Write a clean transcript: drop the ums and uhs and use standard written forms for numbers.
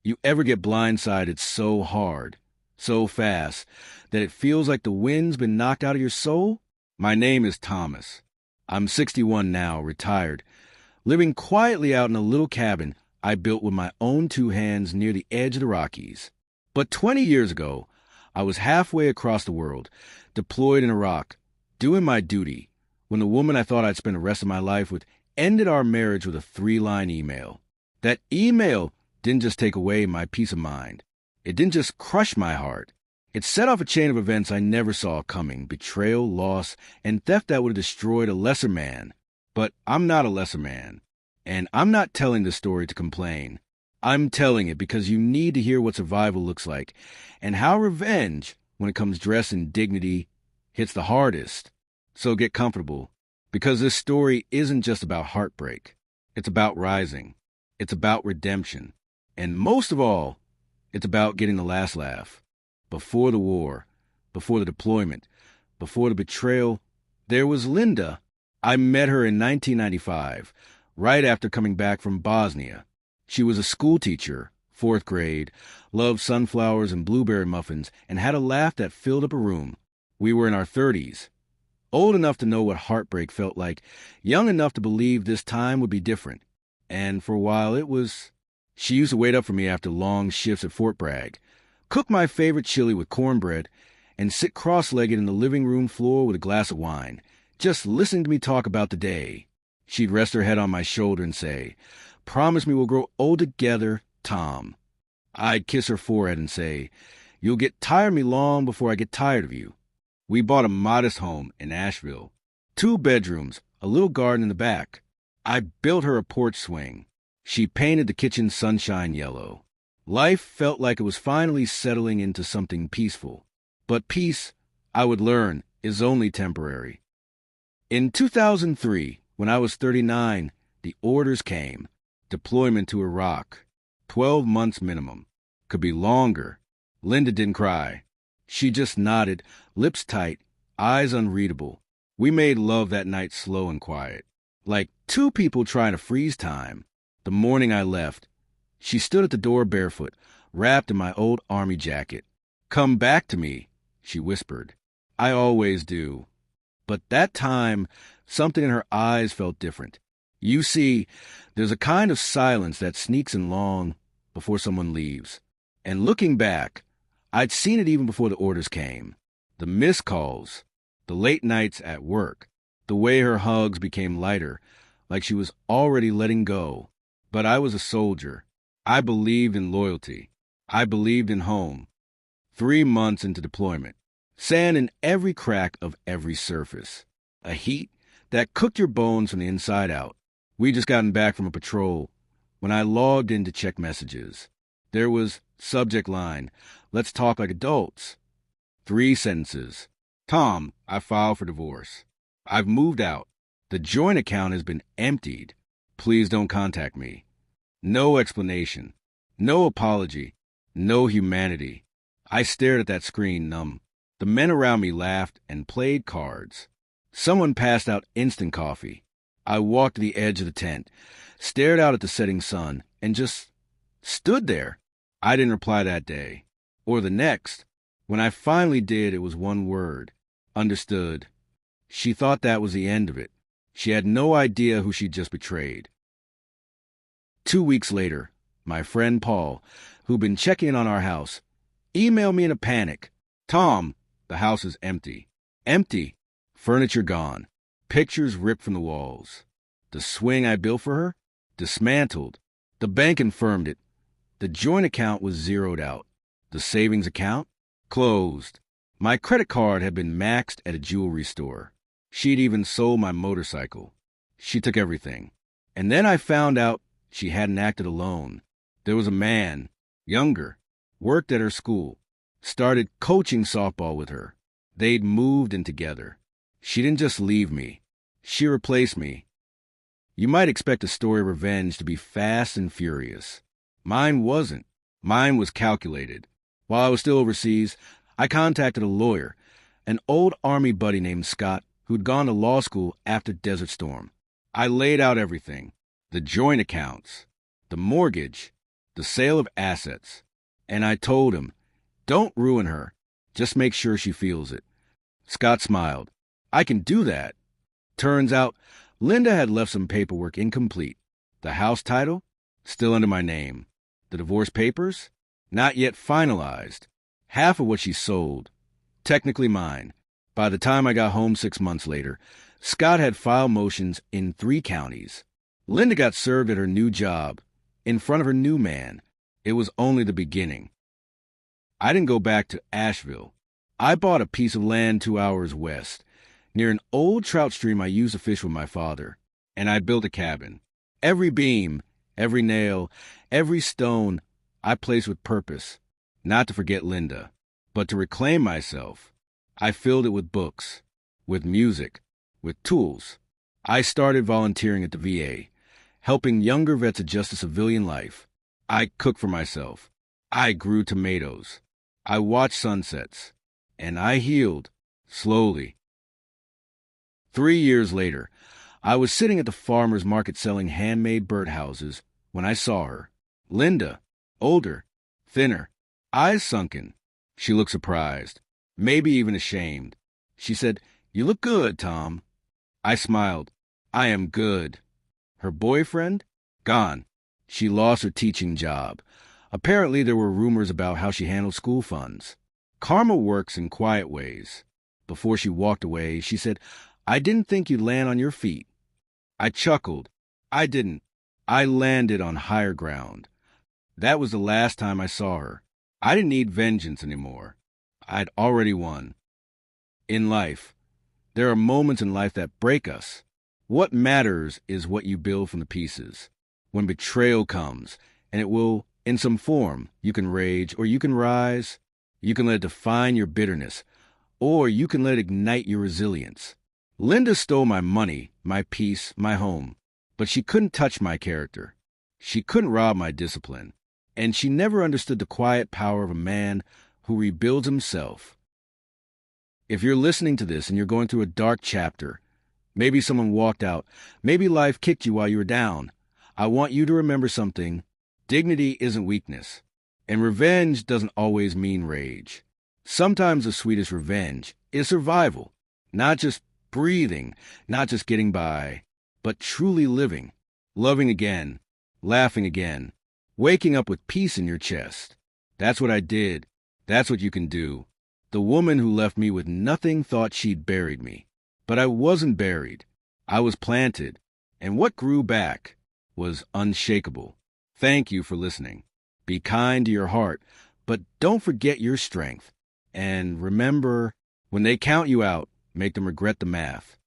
You ever get blindsided so hard, so fast, that it feels like the wind's been knocked out of your soul? My name is Thomas. I'm 61 now, retired, living quietly out in a little cabin I built with my own two hands near the edge of the Rockies. But 20 years ago, I was halfway across the world, deployed in Iraq, doing my duty, when the woman I thought I'd spend the rest of my life with ended our marriage with a 3-line email. That email didn't just take away my peace of mind. It didn't just crush my heart. It set off a chain of events I never saw coming: betrayal, loss, and theft that would have destroyed a lesser man. But I'm not a lesser man. And I'm not telling this story to complain. I'm telling it because you need to hear what survival looks like, and how revenge, when it comes dressed in dignity, hits the hardest. So get comfortable, because this story isn't just about heartbreak. It's about rising. It's about redemption. And most of all, it's about getting the last laugh. Before the war, before the deployment, before the betrayal, there was Linda. I met her in 1995, right after coming back from Bosnia. She was a school teacher, 4th grade, loved sunflowers and blueberry muffins, and had a laugh that filled up a room. We were in our 30s, old enough to know what heartbreak felt like, young enough to believe this time would be different. And for a while it was. She used to wait up for me after long shifts at Fort Bragg, cook my favorite chili with cornbread, and sit cross-legged in the living room floor with a glass of wine, just listening to me talk about the day. She'd rest her head on my shoulder and say, "Promise me we'll grow old together, Tom." I'd kiss her forehead and say, "You'll get tired of me long before I get tired of you." We bought a modest home in Asheville, 2 bedrooms, a little garden in the back. I built her a porch swing. She painted the kitchen sunshine yellow. Life felt like it was finally settling into something peaceful. But peace, I would learn, is only temporary. In 2003, when I was 39, the orders came. Deployment to Iraq. 12 months minimum. Could be longer. Linda didn't cry. She just nodded, lips tight, eyes unreadable. We made love that night slow and quiet, like 2 people trying to freeze time. The morning I left, she stood at the door barefoot, wrapped in my old army jacket. "Come back to me," she whispered. "I always do." But that time, something in her eyes felt different. You see, there's a kind of silence that sneaks in long before someone leaves. And looking back, I'd seen it even before the orders came. The missed calls, the late nights at work, the way her hugs became lighter, like she was already letting go. But I was a soldier. I believed in loyalty. I believed in home. 3 months into deployment, sand in every crack of every surface, a heat that cooked your bones from the inside out. We just gotten back from a patrol. When I logged in to check messages, there was subject line, "Let's talk like adults." 3 sentences. "Tom, I filed for divorce. I've moved out. The joint account has been emptied. Please don't contact me." No explanation. No apology. No humanity. I stared at that screen, numb. The men around me laughed and played cards. Someone passed out instant coffee. I walked to the edge of the tent, stared out at the setting sun, and just stood there. I didn't reply that day. Or the next. When I finally did, it was one word. Understood. She thought that was the end of it. She had no idea who she'd just betrayed. 2 weeks later, my friend Paul, who'd been checking in on our house, emailed me in a panic. "Tom, the house is empty." Empty. Furniture gone. Pictures ripped from the walls. The swing I built for her? Dismantled. The bank confirmed it. The joint account was zeroed out. The savings account? Closed. My credit card had been maxed at a jewelry store. She'd even sold my motorcycle. She took everything. And then I found out she hadn't acted alone. There was a man, younger, worked at her school, started coaching softball with her. They'd moved in together. She didn't just leave me. She replaced me. You might expect a story of revenge to be fast and furious. Mine wasn't. Mine was calculated. While I was still overseas, I contacted a lawyer, an old Army buddy named Scott, who'd gone to law school after Desert Storm. I laid out everything. The joint accounts, the mortgage, the sale of assets. And I told him, don't ruin her. Just make sure she feels it. Scott smiled. I can do that. Turns out, Linda had left some paperwork incomplete. The house title? Still under my name. The divorce papers? Not yet finalized. Half of what she sold. Technically mine. By the time I got home 6 months later, Scott had filed motions in 3 counties. Linda got served at her new job, in front of her new man. It was only the beginning. I didn't go back to Asheville. I bought a piece of land 2 hours west, near an old trout stream I used to fish with my father, and I built a cabin. Every beam, every nail, every stone I placed with purpose, not to forget Linda, but to reclaim myself. I filled it with books, with music, with tools. I started volunteering at the VA, helping younger vets adjust to civilian life. I cooked for myself. I grew tomatoes. I watched sunsets. And I healed, slowly. 3 years later, I was sitting at the farmer's market selling handmade birdhouses when I saw her. Linda, older, thinner, eyes sunken. She looked surprised, maybe even ashamed. She said, "You look good, Tom." I smiled. "I am good." Her boyfriend? Gone. She lost her teaching job. Apparently there were rumors about how she handled school funds. Karma works in quiet ways. Before she walked away, she said, "I didn't think you'd land on your feet." I chuckled. I didn't. I landed on higher ground. That was the last time I saw her. I didn't need vengeance anymore. I'd already won. In life, there are moments in life that break us. What matters is what you build from the pieces. When betrayal comes, and it will, in some form, you can rage or you can rise. You can let it define your bitterness, or you can let it ignite your resilience. Linda stole my money, my peace, my home, but she couldn't touch my character. She couldn't rob my discipline, and she never understood the quiet power of a man who rebuilds himself. If you're listening to this and you're going through a dark chapter, maybe someone walked out, maybe life kicked you while you were down, I want you to remember something. Dignity isn't weakness. And revenge doesn't always mean rage. Sometimes the sweetest revenge is survival. Not just breathing, not just getting by, but truly living, loving again, laughing again, waking up with peace in your chest. That's what I did. That's what you can do. The woman who left me with nothing thought she'd buried me. But I wasn't buried. I was planted. And what grew back was unshakable. Thank you for listening. Be kind to your heart, but don't forget your strength. And remember, when they count you out, make them regret the math.